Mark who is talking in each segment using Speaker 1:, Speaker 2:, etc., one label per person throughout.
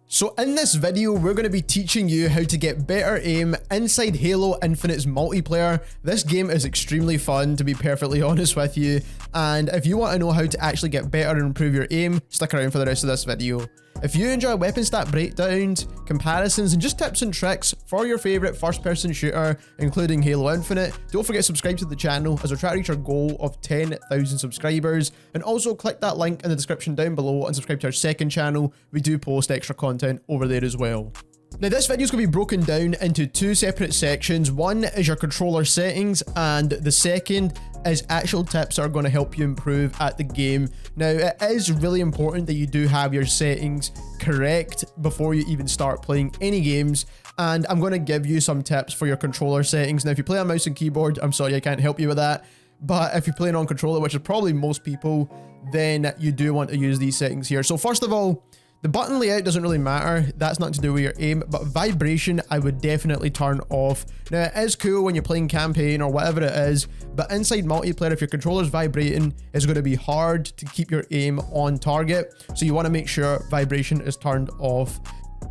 Speaker 1: So in this video, we're going to be teaching you how to get better aim inside Halo Infinite's multiplayer. This game is extremely fun, to be perfectly honest with you, and if you want to know how to actually get better and improve your aim, stick around for the rest of this video. If you enjoy weapon stat breakdowns, comparisons, and just tips and tricks for your favourite first-person shooter, including Halo Infinite, don't forget to subscribe to the channel as we're trying to reach our goal of 10,000 subscribers, and also click that link in the description down below and subscribe to our second channel. We do post extra content over there as well. Now this video is going to be broken down into two separate sections. One is your controller settings and the second is actual tips that are going to help you improve at the game. Now it is really important that you do have your settings correct before you even start playing any games, and I'm going to give you some tips for your controller settings. Now if you play on mouse and keyboard, I'm sorry I can't help you with that, but if you're playing on controller, which is probably most people, then you do want to use these settings here. So first of all, the button layout doesn't really matter, that's not to do with your aim, but vibration I would definitely turn off. Now it is cool when you're playing campaign or whatever it is, but inside multiplayer, if your controller's vibrating, it's going to be hard to keep your aim on target, so you want to make sure vibration is turned off.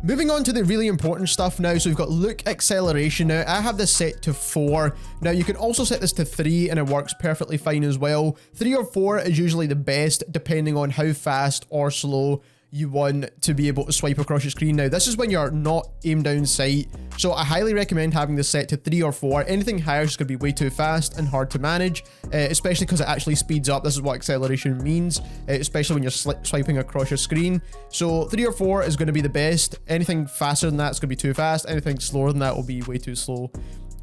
Speaker 1: Moving on to the really important stuff now, so we've got look acceleration. Now I have this set to 4. Now you can also set this to 3 and it works perfectly fine as well. 3 or 4 is usually the best depending on how fast or slow you want to be able to swipe across your screen. Now this is when you're not aim down sight, so I highly recommend having this set to 3 or 4. Anything higher is going to be way too fast and hard to manage, especially because it actually speeds up. This is what acceleration means, especially when you're swiping across your screen. So 3 or 4 is going to be the best. Anything faster than that is going to be too fast. Anything slower than that will be way too slow.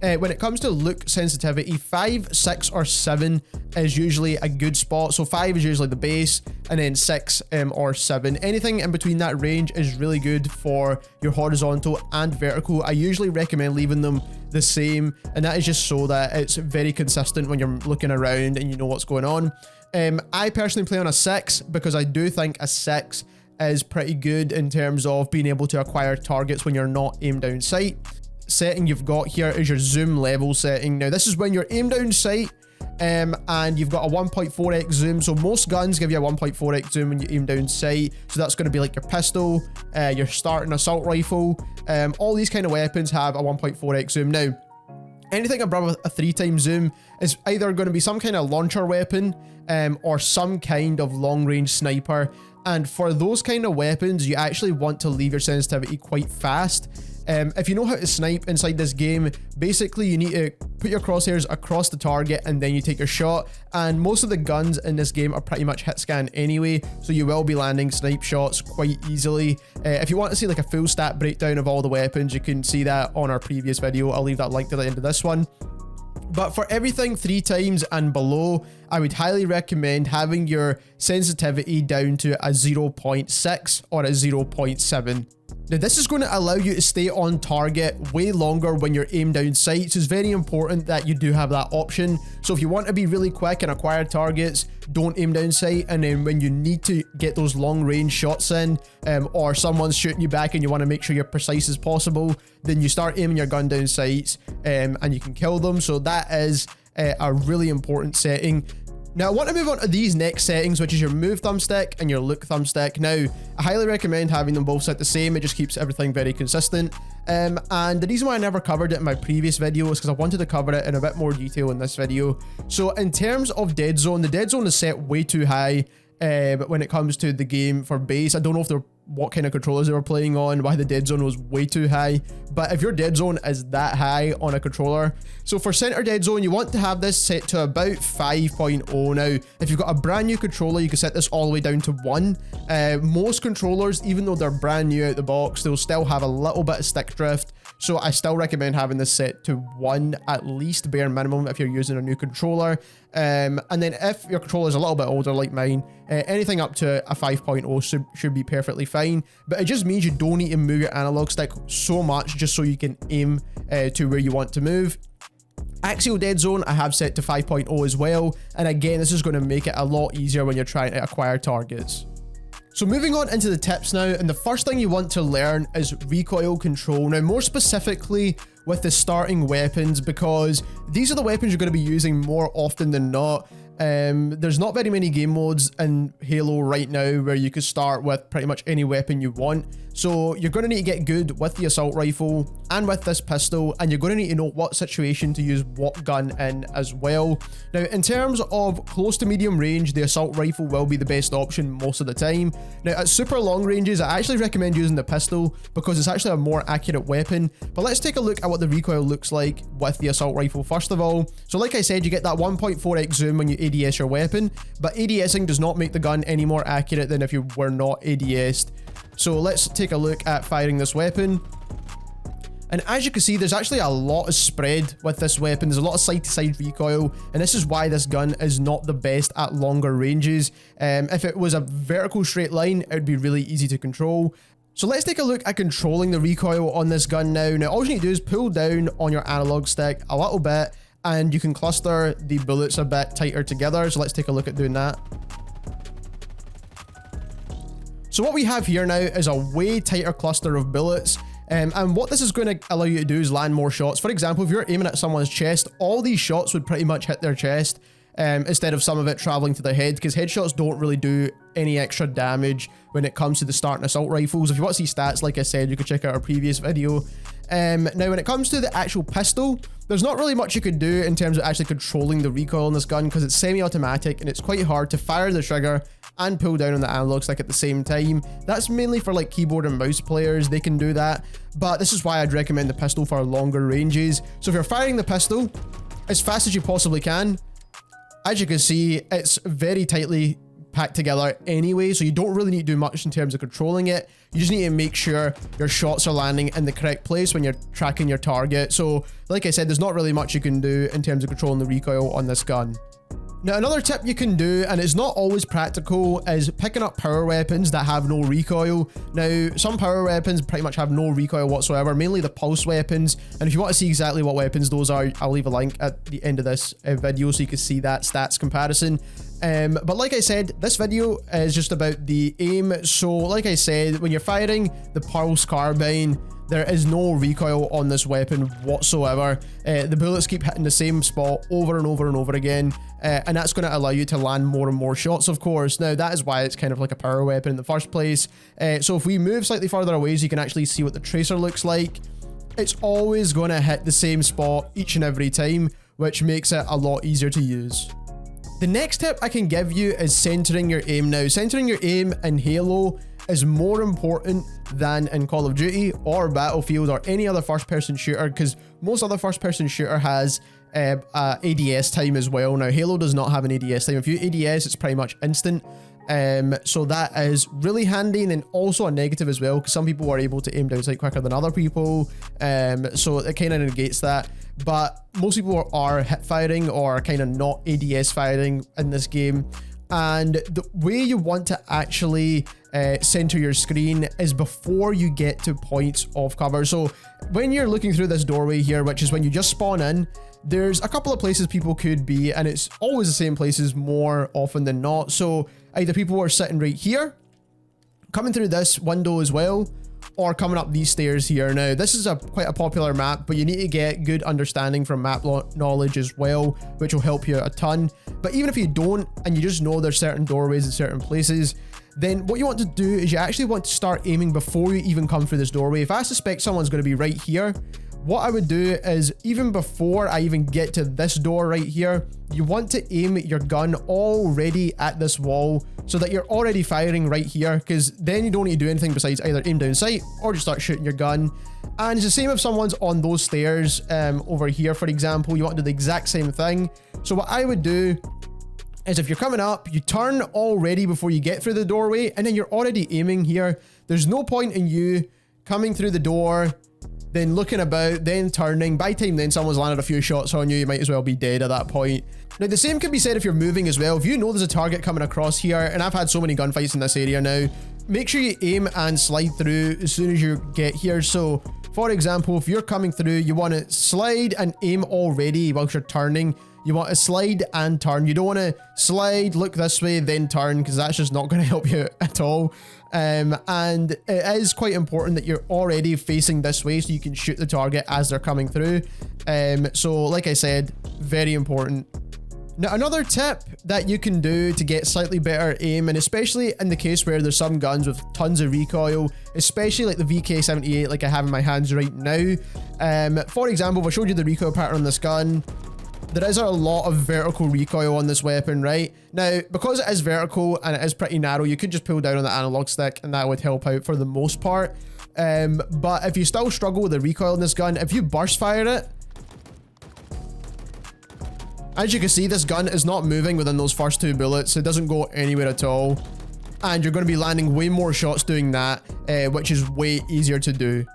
Speaker 1: When it comes to look sensitivity, 5, 6, or 7 is usually a good spot. So 5 is usually the base, and then 6 or 7. Anything in between that range is really good for your horizontal and vertical. I usually recommend leaving them the same, and that is just so that it's very consistent when you're looking around and you know what's going on. I personally play on a 6 because I do think a 6 is pretty good in terms of being able to acquire targets when you're not aim down sight. Setting you've got here is your zoom level setting. Now this is when you're aim down sight and you've got a 1.4x zoom. So most guns give you a 1.4x zoom when you aim down sight, so that's going to be like your pistol, your starting assault rifle, all these kind of weapons have a 1.4x zoom. Now anything above a 3x zoom is either going to be some kind of launcher weapon or some kind of long range sniper, and for those kind of weapons you actually want to leave your sensitivity quite fast. If you know how to snipe inside this game, basically you need to put your crosshairs across the target and then you take your shot, and most of the guns in this game are pretty much hit scan anyway, so you will be landing snipe shots quite easily. If you want to see like a full stat breakdown of all the weapons, you can see that on our previous video. I'll leave that link to the end of this one. But for everything 3 times and below, I would highly recommend having your sensitivity down to a 0.6 or a 0.7. Now this is going to allow you to stay on target way longer when you're aim down sight, so it's very important that you do have that option. So if you want to be really quick and acquire targets, don't aim down sight, and then when you need to get those long range shots in, or someone's shooting you back and you want to make sure you're precise as possible, then you start aiming your gun down sights and you can kill them. So that is a really important setting. Now I want to move on to these next settings, which is your move thumbstick and your look thumbstick. Now I highly recommend having them both set the same. It just keeps everything very consistent. And the reason why I never covered it in my previous video is because I wanted to cover it in a bit more detail in this video. So in terms of dead zone, the dead zone is set way too high when it comes to the game for base. I don't know if they're what kind of controllers they were playing on, why the dead zone was way too high, but if your dead zone is that high on a controller, so for center dead zone you want to have this set to about 5.0. Now if you've got a brand new controller, you can set this all the way down to 1. Most controllers, even though they're brand new out the box, they'll still have a little bit of stick drift, so I still recommend having this set to 1 at least, bare minimum, if you're using a new controller. And then if your controller is a little bit older like mine, anything up to a 5.0 should be perfectly fine, but it just means you don't need to move your analog stick so much just so you can aim to where you want to move. Axial dead zone I have set to 5.0 as well, and again this is going to make it a lot easier when you're trying to acquire targets. So moving on into the tips now, and the first thing you want to learn is recoil control. Now more specifically with the starting weapons, because these are the weapons you're going to be using more often than not. There's not very many game modes in Halo right now where you could start with pretty much any weapon you want. So you're going to need to get good with the assault rifle and with this pistol, and you're going to need to know what situation to use what gun in as well. Now, in terms of close to medium range, the assault rifle will be the best option most of the time. Now, at super long ranges, I actually recommend using the pistol because it's actually a more accurate weapon. But let's take a look at what the recoil looks like with the assault rifle first of all. So like I said, you get that 1.4x zoom when you ADS your weapon, but ADSing does not make the gun any more accurate than if you were not ADS'd. So let's take a look at firing this weapon. And as you can see, there's actually a lot of spread with this weapon. There's a lot of side-to-side recoil, and this is why this gun is not the best at longer ranges. If it was a vertical straight line, it would be really easy to control. So let's take a look at controlling the recoil on this gun now. Now, all you need to do is pull down on your analog stick a little bit, and you can cluster the bullets a bit tighter together. So let's take a look at doing that. So what we have here now is a way tighter cluster of bullets. And what this is going to allow you to do is land more shots. For example, if you're aiming at someone's chest, all these shots would pretty much hit their chest instead of some of it traveling to their head, because headshots don't really do any extra damage when it comes to the starting assault rifles. If you want to see stats, like I said, you can check out our previous video. Now, when it comes to the actual pistol, there's not really much you could do in terms of actually controlling the recoil on this gun because it's semi-automatic and it's quite hard to fire the trigger and pull down on the analog stick at the same time. That's mainly for like keyboard and mouse players, they can do that, but this is why I'd recommend the pistol for longer ranges. So if you're firing the pistol as fast as you possibly can, as you can see, it's very tightly packed together anyway, so you don't really need to do much in terms of controlling it. You just need to make sure your shots are landing in the correct place when you're tracking your target. So like I said, there's not really much you can do in terms of controlling the recoil on this gun. Now, another tip you can do, and it's not always practical, is picking up power weapons that have no recoil. Now, some power weapons pretty much have no recoil whatsoever, mainly the pulse weapons. And if you want to see exactly what weapons those are, I'll leave a link at the end of this video so you can see that stats comparison. But like I said, this video is just about the aim. So like I said, when you're firing the pulse carbine, there is no recoil on this weapon whatsoever. The bullets keep hitting the same spot over and over and over again, and that's going to allow you to land more and more shots, of course. Now, that is why it's kind of like a power weapon in the first place. So if we move slightly further away so you can actually see what the tracer looks like, it's always going to hit the same spot each and every time, which makes it a lot easier to use. The next tip I can give you is centering your aim. Now, centering your aim in Halo is more important than in Call of Duty or Battlefield or any other first-person shooter, because most other first-person shooter has ADS time as well. Now, Halo does not have an ADS time. If you ADS, it's pretty much instant. So that is really handy, and then also a negative as well, because some people are able to aim down sight quicker than other people. So it kind of negates that. But most people are hip firing or kind of not ADS firing in this game. And the way you want to actually center your screen is before you get to points of cover. So when you're looking through this doorway here, which is when you just spawn in, there's a couple of places people could be, and it's always the same places more often than not. So either people are sitting right here, coming through this window as well, or coming up these stairs here. Now, this is quite a popular map, but you need to get good understanding from map knowledge as well, which will help you a ton. But even if you don't, and you just know there's certain doorways in certain places, then what you want to do is you actually want to start aiming before you even come through this doorway. If I suspect someone's going to be right here, what I would do is, even before I even get to this door right here, you want to aim your gun already at this wall so that you're already firing right here, because then you don't need to do anything besides either aim down sight or just start shooting your gun. And it's the same if someone's on those stairs over here, for example. You want to do the exact same thing. So what I would do is, if you're coming up, you turn already before you get through the doorway, and then you're already aiming here. There's no point in you coming through the door, then looking about, then turning. By the time then someone's landed a few shots on you, you might as well be dead at that point. Now, the same can be said if you're moving as well. If you know there's a target coming across here, and I've had so many gunfights in this area now, make sure you aim and slide through as soon as you get here. So, for example, if you're coming through, you want to slide and aim already whilst you're turning. You want to slide and turn. You don't want to slide, look this way, then turn, because that's just not going to help you at all. And it is quite important that you're already facing this way so you can shoot the target as they're coming through. So like I said, very important. Now, another tip that you can do to get slightly better aim, and especially in the case where there's some guns with tons of recoil, especially like the VK78 like I have in my hands right now. For example, if I showed you the recoil pattern on this gun, there is a lot of vertical recoil on this weapon, right? Now, because it is vertical and it is pretty narrow, you could just pull down on the analog stick and that would help out for the most part. But if you still struggle with the recoil in this gun, if you burst fire it, as you can see, this gun is not moving within those first 2 bullets. It doesn't go anywhere at all. And you're going to be landing way more shots doing that, which is way easier to do.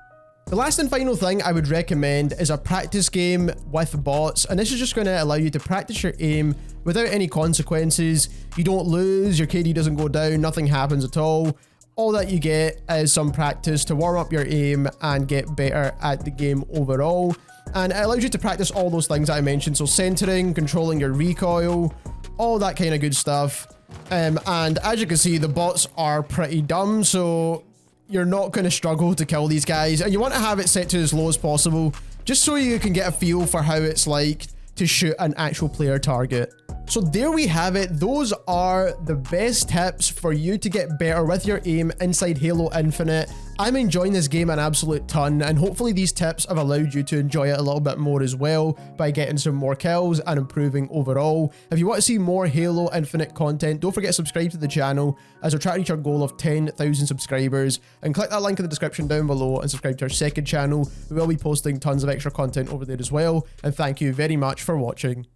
Speaker 1: The last and final thing I would recommend is a practice game with bots. And this is just going to allow you to practice your aim without any consequences. You don't lose, your KD doesn't go down, nothing happens at all. All that you get is some practice to warm up your aim and get better at the game overall. And it allows you to practice all those things that I mentioned. So centering, controlling your recoil, all that kind of good stuff. And as you can see, the bots are pretty dumb. So you're not going to struggle to kill these guys. And you want to have it set to as low as possible, just so you can get a feel for how it's like to shoot an actual player target. So there we have it. Those are the best tips for you to get better with your aim inside Halo Infinite. I'm enjoying this game an absolute ton, and hopefully these tips have allowed you to enjoy it a little bit more as well by getting some more kills and improving overall. If you want to see more Halo Infinite content, don't forget to subscribe to the channel as we're trying to reach our goal of 10,000 subscribers, and click that link in the description down below and subscribe to our second channel. We will be posting tons of extra content over there as well, and thank you very much for watching.